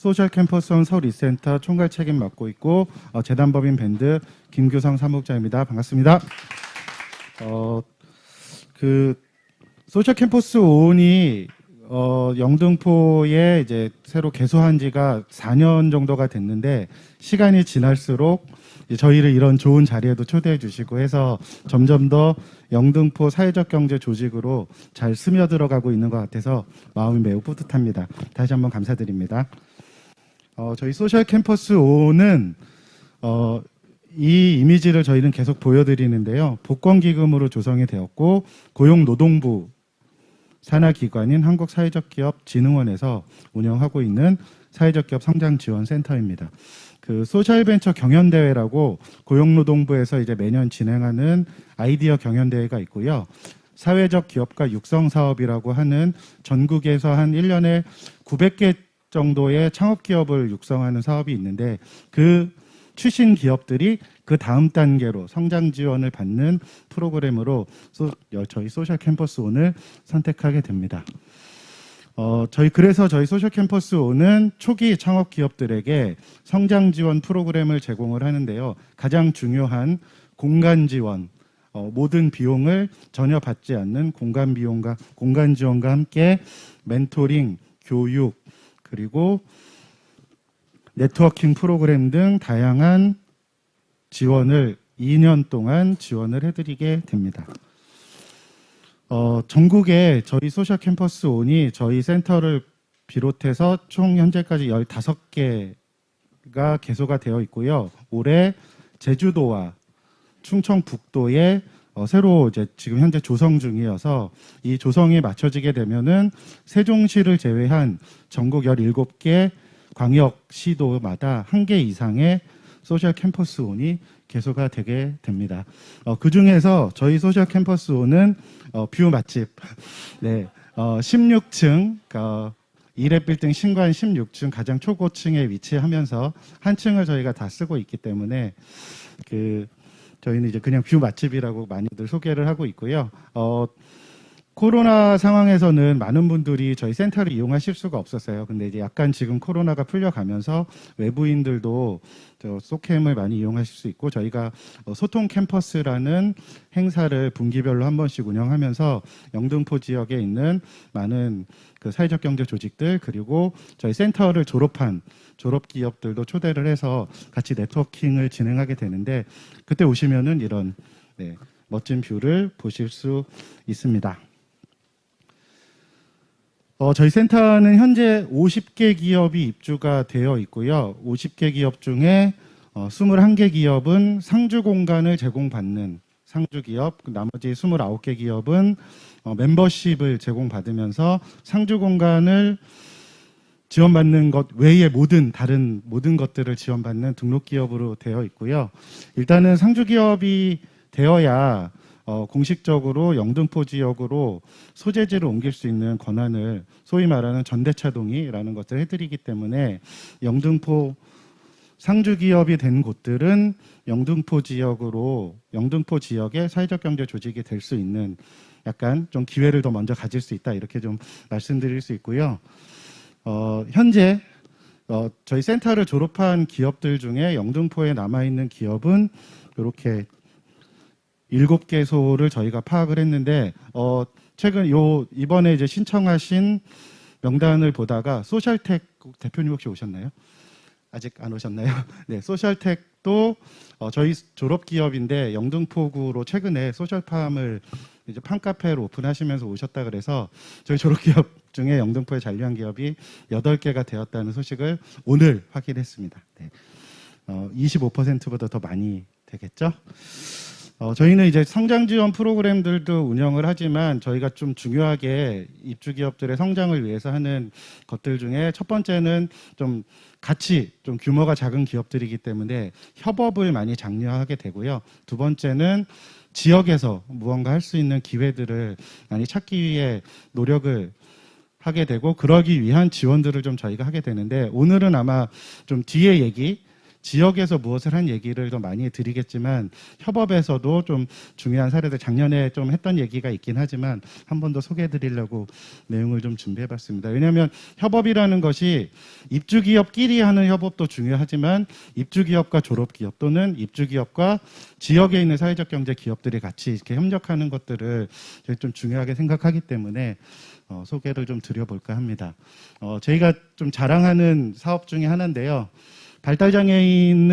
소셜 캠퍼스원 서울 이센터 총괄 책임 맡고 있고 재단법인 밴드 김규성 사무국장입니다. 반갑습니다. 그 소셜 캠퍼스 온이 영등포에 이제 새로 개소한 지가 4년 정도가 됐는데 시간이 지날수록 저희를 이런 좋은 자리에도 초대해 주시고 해서 점점 더 영등포 사회적 경제 조직으로 잘 스며들어가고 있는 것 같아서 마음이 매우 뿌듯합니다. 다시 한번 감사드립니다. 저희 소셜 캠퍼스 온은 이 이미지를 저희는 계속 보여드리는데요. 복권기금으로 조성이 되었고 고용노동부 산하기관인 한국사회적기업진흥원에서 운영하고 있는 사회적기업 성장지원센터입니다. 그 소셜벤처 경연대회라고 고용노동부에서 이제 매년 진행하는 아이디어 경연대회가 있고요. 사회적 기업가 육성사업이라고 하는 전국에서 한 1년에 900개 정도의 창업기업을 육성하는 사업이 있는데 그 출신 기업들이 그 다음 단계로 성장 지원을 받는 프로그램으로 저희 소셜 캠퍼스 온을 선택하게 됩니다. 그래서 저희 소셜 캠퍼스 온은 초기 창업 기업들에게 성장 지원 프로그램을 제공을 하는데요. 가장 중요한 공간 지원, 모든 비용을 전혀 받지 않는 공간 지원과 함께 멘토링, 교육, 그리고 네트워킹 프로그램 등 다양한 지원을 2년 동안 지원을 해드리게 됩니다. 전국에 저희 소셜 캠퍼스 온이 저희 센터를 비롯해서 총 현재까지 15개가 개소가 되어 있고요. 올해 제주도와 충청북도에 새로 이제 지금 현재 조성 중이어서 이 조성이 맞춰지게 되면은 세종시를 제외한 전국 17개 광역시도마다 1개 이상의 소셜 캠퍼스 온이 개소가 되게 됩니다. 그 중에서 저희 소셜 캠퍼스 온은 뷰 맛집, 네, 16층, 2랩 빌딩 신관 16층 가장 초고층에 위치하면서 한 층을 저희가 다 쓰고 있기 때문에 저희는 이제 그냥 뷰 맛집이라고 많이들 소개를 하고 있고요. 코로나 상황에서는 많은 분들이 저희 센터를 이용하실 수가 없었어요. 근데 이제 약간 지금 코로나가 풀려가면서 외부인들도 소캠을 많이 이용하실 수 있고 저희가 소통 캠퍼스라는 행사를 분기별로 한 번씩 운영하면서 영등포 지역에 있는 많은 그 사회적 경제 조직들 그리고 저희 센터를 졸업한 졸업 기업들도 초대를 해서 같이 네트워킹을 진행하게 되는데 그때 오시면은 이런 멋진 뷰를 보실 수 있습니다. 저희 센터는 현재 50개 기업이 입주가 되어 있고요. 50개 기업 중에 21개 기업은 상주 공간을 제공받는 상주 기업, 나머지 29개 기업은 멤버십을 제공받으면서 상주 공간을 지원받는 것 외의 다른 모든 것들을 지원받는 등록 기업으로 되어 있고요. 일단은 상주 기업이 되어야 공식적으로 영등포 지역으로 소재지를 옮길 수 있는 권한을 소위 말하는 전대차 동의라는 것을 해드리기 때문에 영등포 상주 기업이 된 곳들은 영등포 지역의 사회적 경제 조직이 될 수 있는 약간 좀 기회를 더 먼저 가질 수 있다 이렇게 좀 말씀드릴 수 있고요. 현재 저희 센터를 졸업한 기업들 중에 영등포에 남아있는 기업은 이렇게 7개소를 저희가 파악을 했는데 최근 이번에 이제 신청하신 명단을 보다가 소셜텍 대표님 혹시 오셨나요? 아직 안 오셨나요? 네, 소셜텍도 저희 졸업 기업인데 영등포구로 최근에 소셜팜을 이제 팜카페를 오픈하시면서 오셨다 그래서 저희 졸업 기업 중에 영등포에 잔류한 기업이 8개가 되었다는 소식을 오늘 확인했습니다. 네. 25%보다 더 많이 되겠죠? 저희는 이제 성장 지원 프로그램들도 운영을 하지만 저희가 좀 중요하게 입주 기업들의 성장을 위해서 하는 것들 중에 첫 번째는 좀 같이 좀 규모가 작은 기업들이기 때문에 협업을 많이 장려하게 되고요. 두 번째는 지역에서 무언가 할 수 있는 기회들을 많이 찾기 위해 노력을 하게 되고 그러기 위한 지원들을 좀 저희가 하게 되는데 오늘은 아마 좀 뒤에 얘기 지역에서 무엇을 한 얘기를 더 많이 드리겠지만 협업에서도 좀 중요한 사례들 작년에 좀 했던 얘기가 있긴 하지만 한 번 더 소개해 드리려고 내용을 좀 준비해 봤습니다. 왜냐하면 협업이라는 것이 입주기업끼리 하는 협업도 중요하지만 입주기업과 졸업기업 또는 입주기업과 지역에 있는 사회적 경제 기업들이 같이 이렇게 협력하는 것들을 좀 중요하게 생각하기 때문에 소개를 좀 드려볼까 합니다. 저희가 좀 자랑하는 사업 중에 하나인데요. 발달장애인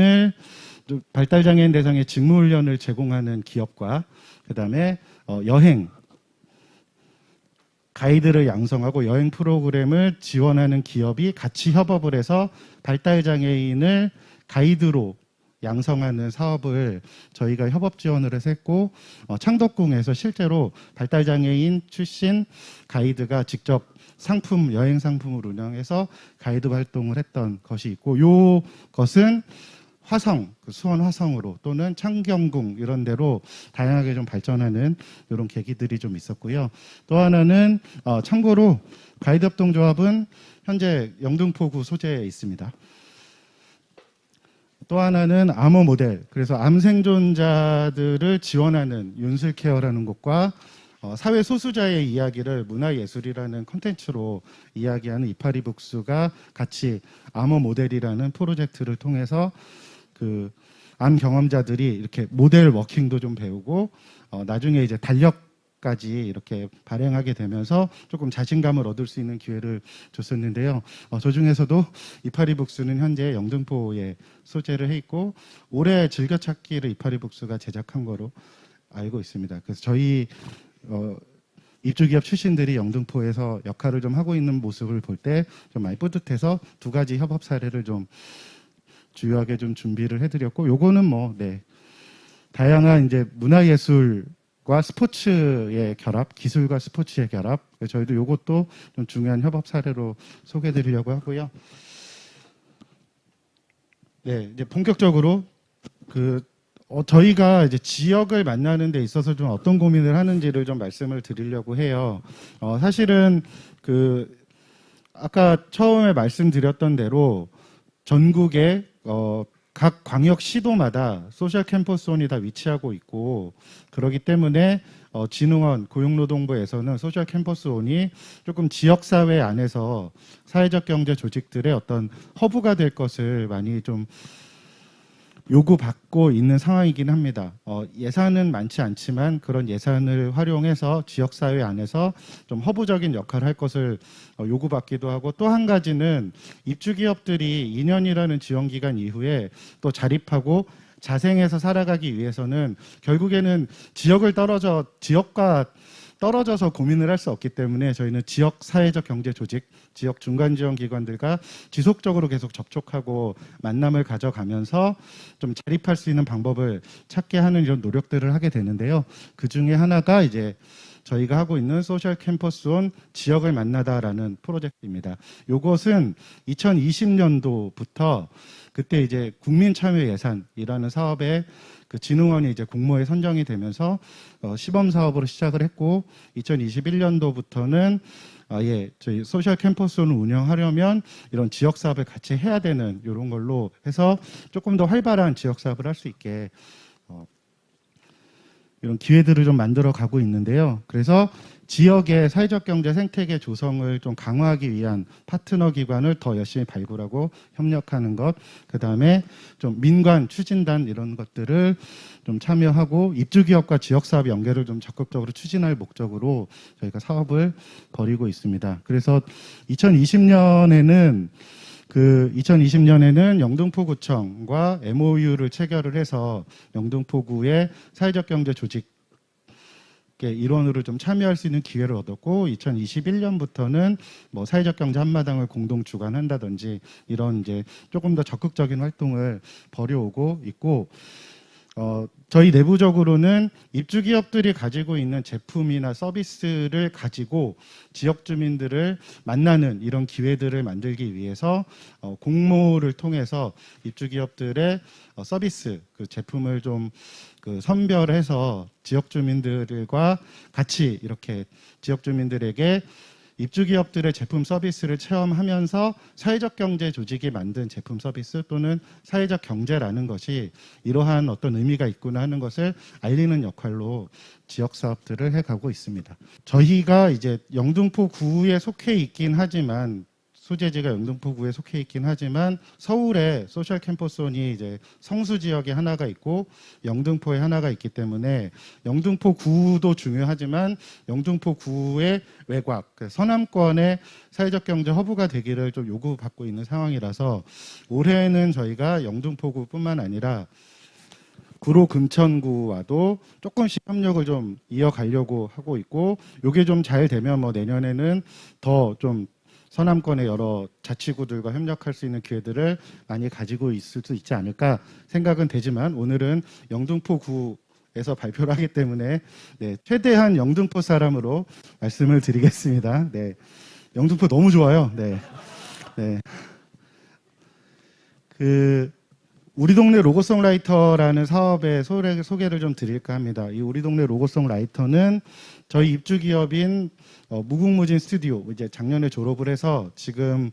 대상의 직무훈련을 제공하는 기업과 그다음에 여행 가이드를 양성하고 여행 프로그램을 지원하는 기업이 같이 협업을 해서 발달장애인을 가이드로 양성하는 사업을 저희가 협업 지원을 해서 했고 창덕궁에서 실제로 발달장애인 출신 가이드가 직접 여행 상품을 운영해서 가이드 활동을 했던 것이 있고 이것은 수원 화성으로 또는 창경궁 이런 데로 다양하게 좀 발전하는 이런 계기들이 좀 있었고요. 또 하나는 참고로 가이드 협동조합은 현재 영등포구 소재에 있습니다. 또 하나는 암호 모델, 그래서 암 생존자들을 지원하는 윤슬케어라는 곳과 사회 소수자의 이야기를 문화예술이라는 콘텐츠로 이야기하는 이파리북스가 같이 암호 모델이라는 프로젝트를 통해서 그 암 경험자들이 이렇게 모델 워킹도 좀 배우고 나중에 이제 달력까지 이렇게 발행하게 되면서 조금 자신감을 얻을 수 있는 기회를 줬었는데요. 저 중에서도 이파리북스는 현재 영등포에 소재를 해 있고 올해 즐겨찾기를 이파리북스가 제작한 거로 알고 있습니다. 그래서 저희 입주기업 출신들이 영등포에서 역할을 좀 하고 있는 모습을 볼 때 좀 많이 뿌듯해서 두 가지 협업 사례를 좀 주요하게 좀 준비를 해드렸고, 요거는 다양한 이제 문화예술과 스포츠의 결합, 기술과 스포츠의 결합, 저희도 요것도 좀 중요한 협업 사례로 소개해드리려고 하고요. 네, 이제 본격적으로 저희가 이제 지역을 만나는 데 있어서 좀 어떤 고민을 하는지를 좀 말씀을 드리려고 해요. 사실은 아까 처음에 말씀드렸던 대로 전국에 각 광역시도마다 소셜 캠퍼스원이 다 위치하고 있고 그렇기 때문에 진흥원 고용노동부에서는 소셜 캠퍼스원이 조금 지역사회 안에서 사회적 경제 조직들의 어떤 허브가 될 것을 많이 좀 요구받고 있는 상황이긴 합니다. 예산은 많지 않지만 그런 예산을 활용해서 지역사회 안에서 좀 허브적인 역할을 할 것을 요구받기도 하고, 또 한 가지는 입주기업들이 2년이라는 지원기간 이후에 또 자립하고 자생해서 살아가기 위해서는 결국에는 지역과 떨어져서 고민을 할 수 없기 때문에 저희는 지역 사회적 경제 조직, 지역 중간 지원 기관들과 지속적으로 계속 접촉하고 만남을 가져가면서 좀 자립할 수 있는 방법을 찾게 하는 이런 노력들을 하게 되는데요. 그 중에 하나가 이제 저희가 하고 있는 소셜 캠퍼스온 지역을 만나다라는 프로젝트입니다. 이것은 2020년도부터 그때 이제 국민참여예산이라는 사업에 진흥원이 이제 공모에 선정이 되면서 시범 사업으로 시작을 했고, 2021년도부터는 저희 소셜 캠퍼스를 운영하려면 이런 지역 사업을 같이 해야 되는 이런 걸로 해서 조금 더 활발한 지역 사업을 할 수 있게 이런 기회들을 좀 만들어 가고 있는데요. 그래서 지역의 사회적 경제 생태계 조성을 좀 강화하기 위한 파트너 기관을 더 열심히 발굴하고 협력하는 것, 그 다음에 좀 민관 추진단 이런 것들을 좀 참여하고 입주기업과 지역사업 연계를 좀 적극적으로 추진할 목적으로 저희가 사업을 벌이고 있습니다. 그래서 2020년에는 영등포구청과 MOU를 체결을 해서 영등포구의 사회적 경제 조직 일원으로 좀 참여할 수 있는 기회를 얻었고, 2021년부터는 사회적 경제 한마당을 공동 주관한다든지 이런 이제 조금 더 적극적인 활동을 벌여오고 있고, 저희 내부적으로는 입주기업들이 가지고 있는 제품이나 서비스를 가지고 지역 주민들을 만나는 이런 기회들을 만들기 위해서 공모를 통해서 입주기업들의 서비스, 제품을 좀 선별해서 지역 주민들과 같이 이렇게 지역 주민들에게 입주 기업들의 제품 서비스를 체험하면서 사회적 경제 조직이 만든 제품 서비스 또는 사회적 경제라는 것이 이러한 어떤 의미가 있구나 하는 것을 알리는 역할로 지역 사업들을 해가고 있습니다. 저희가 이제 영등포구에 속해 있긴 하지만 소재지가 영등포구에 속해 있긴 하지만 서울에 소셜 캠퍼스존이 이제 성수 지역에 하나가 있고 영등포에 하나가 있기 때문에 영등포구도 중요하지만 영등포구의 외곽, 서남권의 사회적 경제 허브가 되기를 좀 요구받고 있는 상황이라서 올해는 저희가 영등포구뿐만 아니라 구로 금천구와도 조금씩 협력을 좀 이어가려고 하고 있고 요게 좀 잘 되면 뭐 내년에는 더좀 서남권의 여러 자치구들과 협력할 수 있는 기회들을 많이 가지고 있을 수 있지 않을까 생각은 되지만 오늘은 영등포구에서 발표를 하기 때문에 네, 최대한 영등포 사람으로 말씀을 드리겠습니다. 네, 영등포 너무 좋아요. 네, 네. 우리 동네 로고송라이터라는 사업의 소개를 좀 드릴까 합니다. 이 우리 동네 로고송라이터는 저희 입주 기업인 무궁무진 스튜디오 이제 작년에 졸업을 해서 지금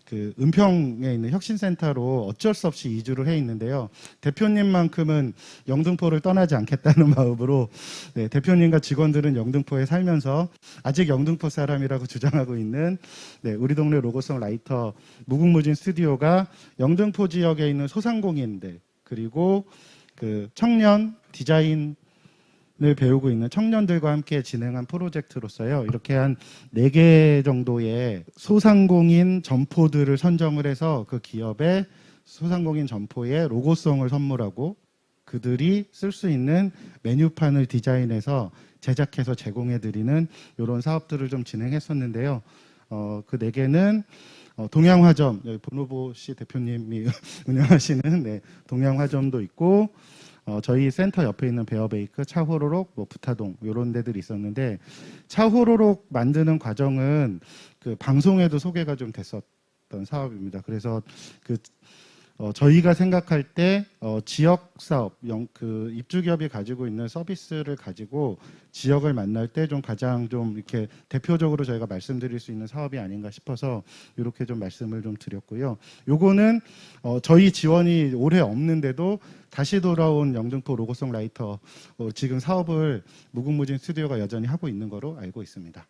그 은평에 있는 혁신센터로 어쩔 수 없이 이주를 해 있는데요. 대표님만큼은 영등포를 떠나지 않겠다는 마음으로 네, 대표님과 직원들은 영등포에 살면서 아직 영등포 사람이라고 주장하고 있는 네, 우리 동네 로고송 라이터 무궁무진 스튜디오가 영등포 지역에 있는 소상공인들 그리고 그 청년 디자인 을 배우고 있는 청년들과 함께 진행한 프로젝트로서요. 이렇게 한 4개 정도의 소상공인 점포들을 선정을 해서 그 기업의 소상공인 점포에 로고송을 선물하고 그들이 쓸 수 있는 메뉴판을 디자인해서 제작해서 제공해드리는 이런 사업들을 좀 진행했었는데요. 그 4개는 동양화점, 본호보 씨 대표님이 운영하시는 네, 동양화점도 있고 저희 센터 옆에 있는 베어베이크, 차호로록, 뭐 부타동 이런 데들이 있었는데 차호로록 만드는 과정은 그 방송에도 소개가 좀 됐었던 사업입니다. 그래서 저희가 생각할 때 지역 사업, 그 입주 기업이 가지고 있는 서비스를 가지고 지역을 만날 때 좀 가장 좀 이렇게 대표적으로 저희가 말씀드릴 수 있는 사업이 아닌가 싶어서 이렇게 좀 말씀을 좀 드렸고요. 요거는 저희 지원이 올해 없는데도 다시 돌아온 영등포 로고송 라이터 지금 사업을 무궁무진 스튜디오가 여전히 하고 있는 거로 알고 있습니다.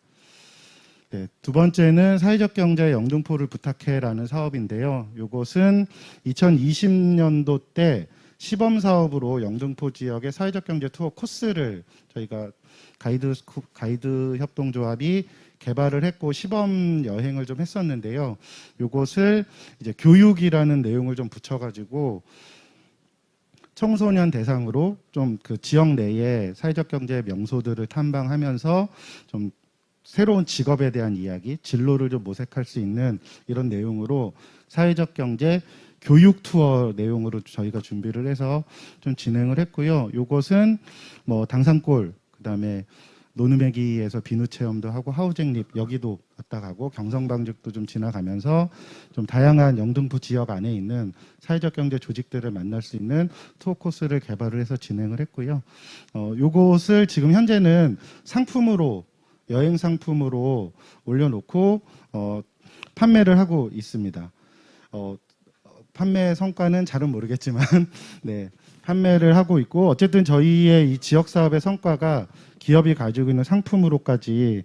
네, 두 번째는 사회적 경제 영등포를 부탁해라는 사업인데요. 이것은 2020년도 때 시범 사업으로 영등포 지역의 사회적 경제 투어 코스를 저희가 가이드 협동조합이 개발을 했고 시범 여행을 좀 했었는데요. 이것을 이제 교육이라는 내용을 좀 붙여가지고 청소년 대상으로 좀 그 지역 내에 사회적 경제 명소들을 탐방하면서 좀 새로운 직업에 대한 이야기, 진로를 좀 모색할 수 있는 이런 내용으로 사회적 경제 교육 투어 내용으로 저희가 준비를 해서 좀 진행을 했고요. 이것은 뭐 당산골, 그다음에 노누메기에서 비누 체험도 하고 하우쟁립 여기도 갔다 가고 경성방직도 좀 지나가면서 좀 다양한 영등포 지역 안에 있는 사회적 경제 조직들을 만날 수 있는 투어 코스를 개발을 해서 진행을 했고요. 요것을 지금 현재는 상품으로 여행 상품으로 올려놓고 판매를 하고 있습니다. 판매 성과는 잘은 모르겠지만 네, 판매를 하고 있고 어쨌든 저희의 이 지역 사업의 성과가 기업이 가지고 있는 상품으로까지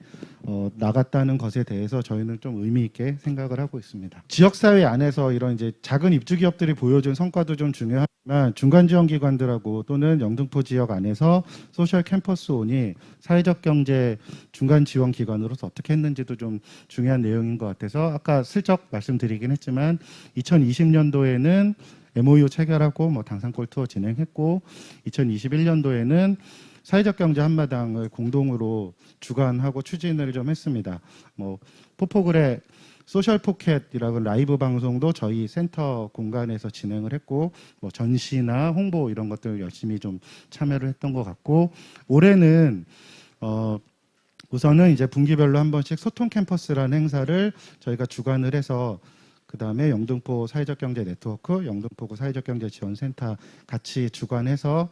나갔다는 것에 대해서 저희는 좀 의미 있게 생각을 하고 있습니다. 지역사회 안에서 이런 이제 작은 입주 기업들이 보여준 성과도 좀 중요하지만 중간 지원 기관들하고 또는 영등포 지역 안에서 소셜 캠퍼스 온이 사회적 경제 중간 지원 기관으로서 어떻게 했는지도 좀 중요한 내용인 것 같아서 아까 슬쩍 말씀드리긴 했지만 2020년도에는 MOU 체결하고 뭐 당산골 투어 진행했고 2021년도에는 사회적 경제 한마당을 공동으로 주관하고 추진을 좀 했습니다. 뭐 포포글의 소셜 포켓이라는 라이브 방송도 저희 센터 공간에서 진행을 했고 뭐 전시나 홍보 이런 것들 열심히 좀 참여를 했던 것 같고 올해는 우선은 이제 분기별로 한 번씩 소통 캠퍼스라는 행사를 저희가 주관을 해서 그다음에 영등포 사회적 경제 네트워크, 영등포구 사회적 경제 지원센터 같이 주관해서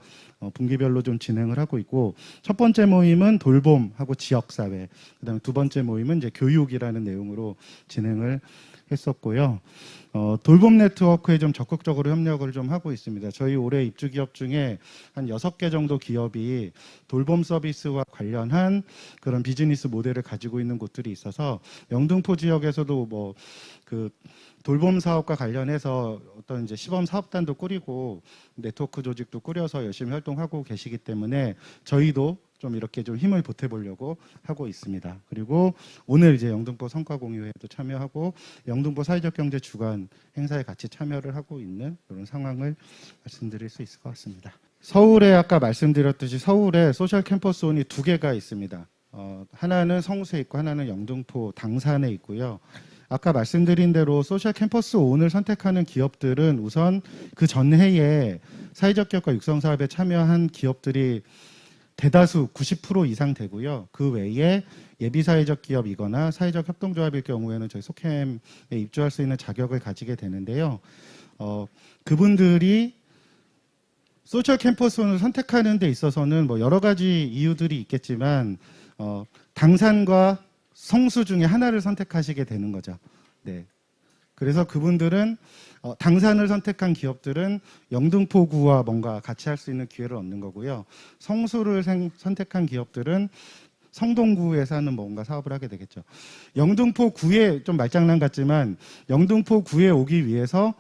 분기별로 좀 진행을 하고 있고, 첫 번째 모임은 돌봄하고 지역사회, 그다음에 두 번째 모임은 이제 교육이라는 내용으로 진행을 했었고요. 돌봄 네트워크에 좀 적극적으로 협력을 좀 하고 있습니다. 저희 올해 입주 기업 중에 한 6개 정도 기업이 돌봄 서비스와 관련한 그런 비즈니스 모델을 가지고 있는 곳들이 있어서, 영등포 지역에서도 뭐 그 돌봄 사업과 관련해서 어떤 이제 시범 사업단도 꾸리고 네트워크 조직도 꾸려서 열심히 활동하고 계시기 때문에 저희도 좀 이렇게 좀 힘을 보태보려고 하고 있습니다. 그리고 오늘 이제 영등포 성과 공유회도 참여하고 영등포 사회적 경제 주간 행사에 같이 참여를 하고 있는 그런 상황을 말씀드릴 수 있을 것 같습니다. 서울에 아까 말씀드렸듯이 서울에 소셜 캠퍼스온이 2개가 있습니다. 하나는 성수에 있고 하나는 영등포 당산에 있고요. 아까 말씀드린 대로 소셜 캠퍼스 온을 선택하는 기업들은 우선 그 전해에 사회적 기업과 육성 사업에 참여한 기업들이 대다수 90% 이상 되고요. 그 외에 예비사회적 기업이거나 사회적 협동조합일 경우에는 저희 소캠에 입주할 수 있는 자격을 가지게 되는데요. 그분들이 소셜 캠퍼스를 선택하는 데 있어서는 뭐 여러 가지 이유들이 있겠지만 당산과 성수 중에 하나를 선택하시게 되는 거죠. 네. 그래서 그분들은 당산을 선택한 기업들은 영등포구와 뭔가 같이 할 수 있는 기회를 얻는 거고요. 성수를 선택한 기업들은 성동구에서 하는 뭔가 사업을 하게 되겠죠. 영등포구에 좀 말장난 같지만 영등포구에 오기 위해서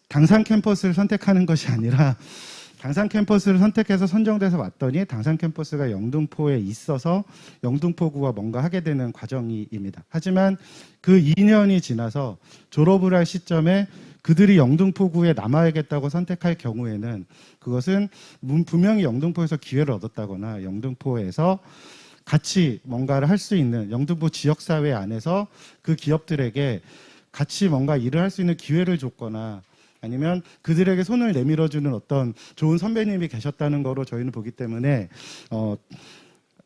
당산 캠퍼스를 선택하는 것이 아니라 당산 캠퍼스를 선택해서 선정돼서 왔더니 당산 캠퍼스가 영등포에 있어서 영등포구와 뭔가 하게 되는 과정입니다. 하지만 그 2년이 지나서 졸업을 할 시점에 그들이 영등포구에 남아야겠다고 선택할 경우에는 그것은 분명히 영등포에서 기회를 얻었다거나 영등포에서 같이 뭔가를 할 수 있는 영등포 지역사회 안에서 그 기업들에게 같이 뭔가 일을 할 수 있는 기회를 줬거나 아니면 그들에게 손을 내밀어주는 어떤 좋은 선배님이 계셨다는 거로 저희는 보기 때문에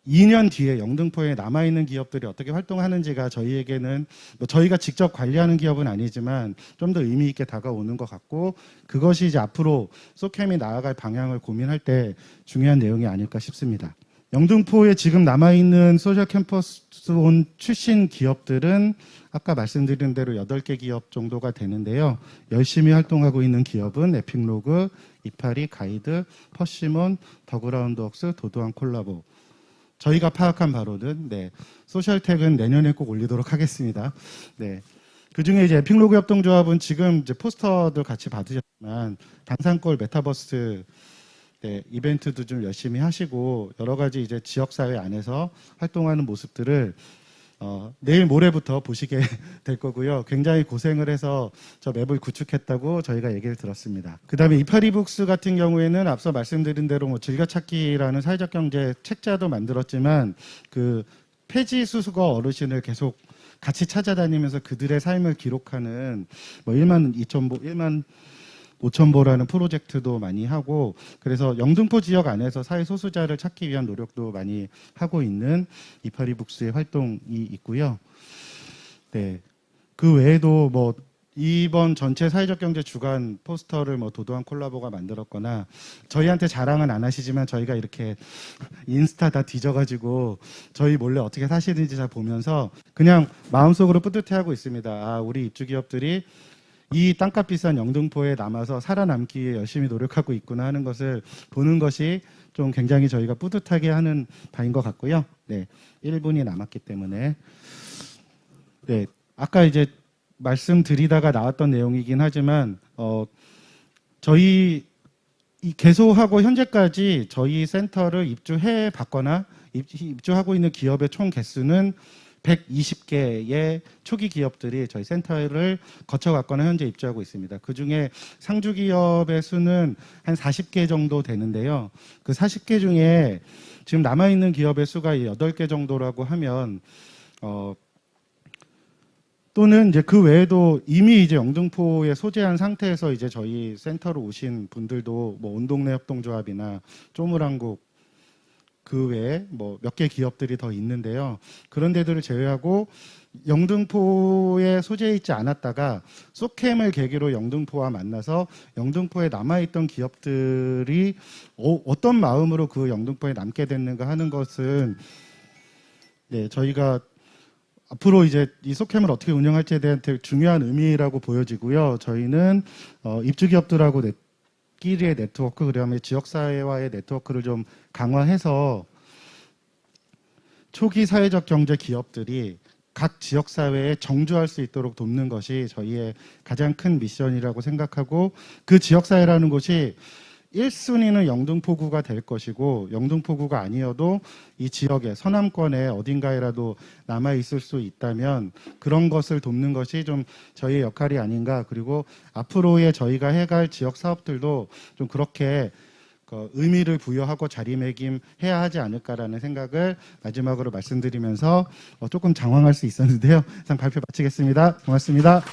2년 뒤에 영등포에 남아있는 기업들이 어떻게 활동하는지가 저희에게는 뭐 저희가 직접 관리하는 기업은 아니지만 좀 더 의미 있게 다가오는 것 같고, 그것이 이제 앞으로 소캠이 나아갈 방향을 고민할 때 중요한 내용이 아닐까 싶습니다. 영등포에 지금 남아있는 소셜 캠퍼스 온 출신 기업들은 아까 말씀드린 대로 8개 기업 정도가 되는데요. 열심히 활동하고 있는 기업은 에픽로그, 이파리, 가이드, 퍼시몬, 더그라운드웍스, 도도한 콜라보. 저희가 파악한 바로는 소셜텍은 내년에 꼭 올리도록 하겠습니다. 네. 그중에 이제 에픽로그 협동조합은 지금 이제 포스터들 같이 받으셨지만 당산골 메타버스 이벤트도 좀 열심히 하시고 여러 가지 이제 지역사회 안에서 활동하는 모습들을 내일 모레부터 보시게 될 거고요. 굉장히 고생을 해서 저 맵을 구축했다고 저희가 얘기를 들었습니다. 그 다음에 이파리북스 같은 경우에는 앞서 말씀드린 대로 뭐 즐겨찾기라는 사회적 경제 책자도 만들었지만 그 폐지 수수거 어르신을 계속 같이 찾아다니면서 그들의 삶을 기록하는 뭐 1만 5,000보라는 프로젝트도 많이 하고, 그래서 영등포 지역 안에서 사회 소수자를 찾기 위한 노력도 많이 하고 있는 이파리북스의 활동이 있고요. 네. 그 외에도 뭐 이번 전체 사회적 경제 주간 포스터를 뭐 도도한 콜라보가 만들었거나, 저희한테 자랑은 안 하시지만 저희가 이렇게 인스타 다 뒤져가지고 저희 몰래 어떻게 사시는지 잘 보면서 그냥 마음속으로 뿌듯해하고 있습니다. 아, 우리 입주 기업들이 이 땅값 비싼 영등포에 남아서 살아남기 위해 열심히 노력하고 있구나 하는 것을 보는 것이 좀 굉장히 저희가 뿌듯하게 하는 바인 것 같고요. 네, 1분이 남았기 때문에 아까 이제 말씀드리다가 나왔던 내용이긴 하지만 저희 개소하고 현재까지 저희 센터를 입주해 봤거나 입주하고 있는 기업의 총 개수는 120개의 초기 기업들이 저희 센터를 거쳐갔거나 현재 입주하고 있습니다. 그중에 상주 기업의 수는 한 40개 정도 되는데요. 그 40개 중에 지금 남아있는 기업의 수가 8개 정도라고 하면 또는 이제 그 외에도 이미 이제 영등포에 소재한 상태에서 이제 저희 센터로 오신 분들도 뭐 온동네 협동조합이나 쪼물한국 그 외에 뭐 몇 개 기업들이 더 있는데요. 그런 데들을 제외하고 영등포에 소재해 있지 않았다가 소캠을 계기로 영등포와 만나서 영등포에 남아있던 기업들이 어떤 마음으로 그 영등포에 남게 됐는가 하는 것은 네, 저희가 앞으로 이제 이 소캠을 어떻게 운영할지에 대한 되게 중요한 의미라고 보여지고요. 저희는 입주 기업들하고 끼리의 네트워크, 그다음에 지역사회와의 네트워크를 좀 강화해서 초기 사회적 경제 기업들이 각 지역사회에 정주할 수 있도록 돕는 것이 저희의 가장 큰 미션이라고 생각하고, 그 지역사회라는 곳이 1순위는 영등포구가 될 것이고 영등포구가 아니어도 이 지역에 서남권에 어딘가에라도 남아있을 수 있다면 그런 것을 돕는 것이 좀 저희의 역할이 아닌가. 그리고 앞으로의 저희가 해갈 지역 사업들도 좀 그렇게 의미를 부여하고 자리매김해야 하지 않을까라는 생각을 마지막으로 말씀드리면서 조금 장황할 수 있었는데요. 이상 발표 마치겠습니다. 고맙습니다.